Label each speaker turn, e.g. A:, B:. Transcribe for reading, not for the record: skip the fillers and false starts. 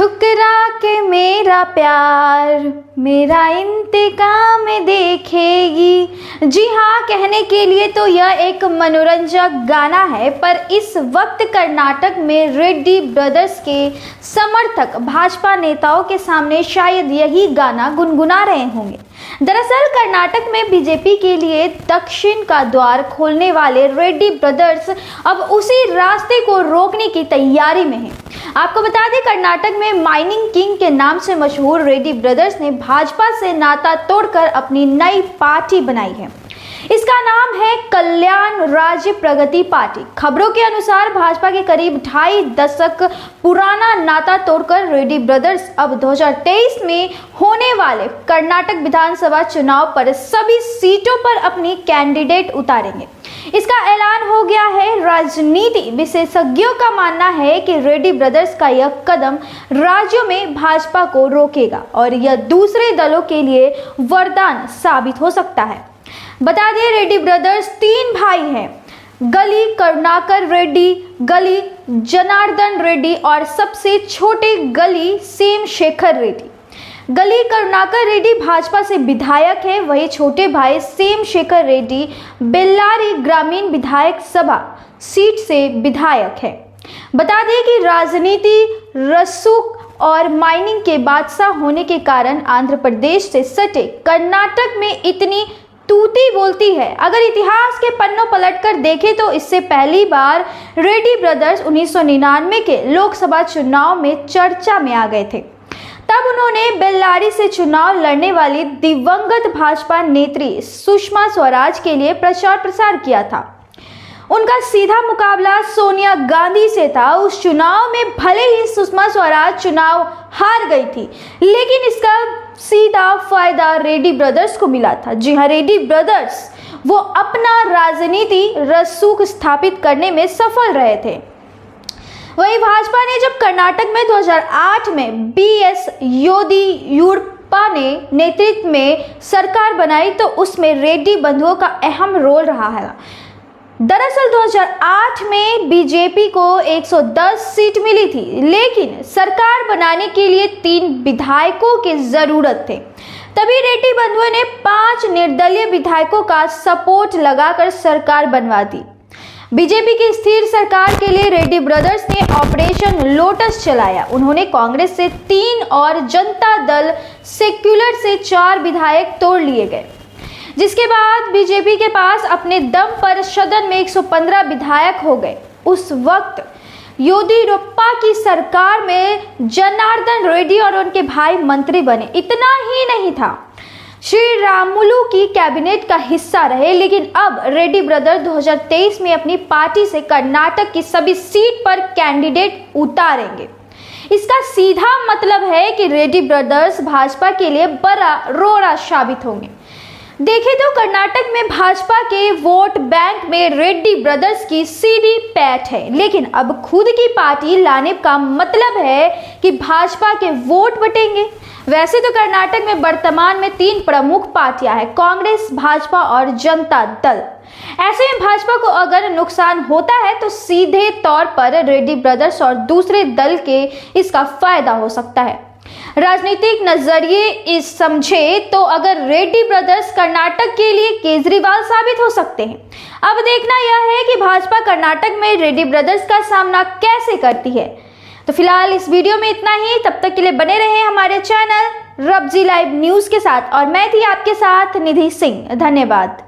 A: ठुकरा के मेरा प्यार मेरा इंतकाम देखेगी। जी हाँ, कहने के लिए तो यह एक मनोरंजक गाना है, पर इस वक्त कर्नाटक में रेड्डी ब्रदर्स के समर्थक भाजपा नेताओं के सामने शायद यही गाना गुनगुना रहे होंगे। दरअसल कर्नाटक में बीजेपी के लिए दक्षिण का द्वार खोलने वाले रेड्डी ब्रदर्स अब उसी रास्ते को रोकने की तैयारी में हैं। आपको बता दें, कर्नाटक में माइनिंग किंग के नाम से मशहूर रेड्डी ब्रदर्स ने भाजपा से नाता तोड़कर अपनी नई पार्टी बनाई है। इसका नाम है कल्याण राज्य प्रगति पार्टी। खबरों के अनुसार भाजपा के करीब 2.5 दशक पुराना नाता तोड़कर रेड्डी ब्रदर्स अब 2023 में होने वाले कर्नाटक विधानसभा चुनाव पर सभी सीटों पर अपनी कैंडिडेट उतारेंगे। इसका ऐलान हो गया है। राजनीति विशेषज्ञों का मानना है कि रेड्डी ब्रदर्स का यह कदम राज्यों में भाजपा को रोकेगा और यह दूसरे दलों के लिए वरदान साबित हो सकता है। बता दें, रेड्डी ब्रदर्स 3 भाई हैं, गली करुणाकर रेड्डी, गली जनार्दन रेड्डी और सबसे छोटे गली सेमशेखर रेड्डी। गली करुणाकर रेड्डी भाजपा से विधायक है, वही छोटे भाई सेमशेखर रेड्डी बेल्लारी ग्रामीण विधायक सभा सीट से विधायक है। बता दें कि राजनीति रसूख और माइनिंग के बादशाह होने के कारण आंध्र प्रदेश से सटे कर्नाटक में इतनी तूती बोलती है। अगर इतिहास के पन्नों पलटकर देखें तो इससे पहली बार रेड्डी ब्रदर्स 1999 के लोकसभा चुनाव में चर्चा में आ गए थे। तब उन्होंने बेल्लारी से चुनाव लड़ने वाली दिवंगत भाजपा नेत्री सुषमा स्वराज के लिए प्रचार प्रसार किया था। उनका सीधा मुकाबला सोनिया गांधी से था। उस चुनाव में भले ही सुषमा स्वराज चुनाव हार गई थी, लेकिन इसका सीधा फायदा रेड्डी ब्रदर्स को मिला था। जी हाँ, रेड्डी ब्रदर्स वो अपना राजनीति रसूख स्थापित करने में सफल रहे थे। वही भाजपा ने जब कर्नाटक में 2008 में BS येदियुरप्पा ने नेतृत्व में सरकार बनाई तो उसमें रेड्डी बंधुओं का अहम रोल रहा है। दरअसल 2008 में बीजेपी को 110 सीट मिली थी, लेकिन सरकार बनाने के लिए 3 विधायकों की जरूरत थे। तभी रेड्डी बंधुओं ने 5 निर्दलीय विधायकों का सपोर्ट लगाकर सरकार बनवा दी। बीजेपी की स्थिर सरकार के लिए रेड्डी ब्रदर्स ने ऑपरेशन लोटस चलाया। उन्होंने कांग्रेस से 3 और जनता दल सेक्युलर से 4 विधायक तोड़ लिए गए, जिसके बाद बीजेपी के पास अपने दम पर सदन में 115 विधायक हो गए। उस वक्त येदियुरप्पा की सरकार में जनार्दन रेड्डी और उनके भाई मंत्री बने। इतना ही नहीं था, श्री रामुलु की कैबिनेट का हिस्सा रहे। लेकिन अब रेड्डी ब्रदर 2023 में अपनी पार्टी से कर्नाटक की सभी सीट पर कैंडिडेट उतारेंगे। इसका सीधा मतलब है कि रेड्डी ब्रदर्स भाजपा के लिए बड़ा रोड़ा साबित होंगे। देखें तो कर्नाटक में भाजपा के वोट बैंक में रेड्डी ब्रदर्स की सीधी पैठ है, लेकिन अब खुद की पार्टी लाने का मतलब है कि भाजपा के वोट बटेंगे। वैसे तो कर्नाटक में वर्तमान में 3 प्रमुख पार्टियां हैं, कांग्रेस, भाजपा और जनता दल। ऐसे में भाजपा को अगर नुकसान होता है तो सीधे तौर पर रेड्डी ब्रदर्स और दूसरे दल के इसका फायदा हो सकता है। राजनीतिक नजरिए इस समझे तो अगर रेड्डी ब्रदर्स कर्नाटक के लिए केजरीवाल साबित हो सकते हैं। अब देखना यह है कि भाजपा कर्नाटक में रेड्डी ब्रदर्स का सामना कैसे करती है। तो फिलहाल इस वीडियो में इतना ही। तब तक के लिए बने रहे हमारे चैनल रब्जी लाइव न्यूज के साथ और मैं थी आपके साथ निधि सिंह। धन्यवाद।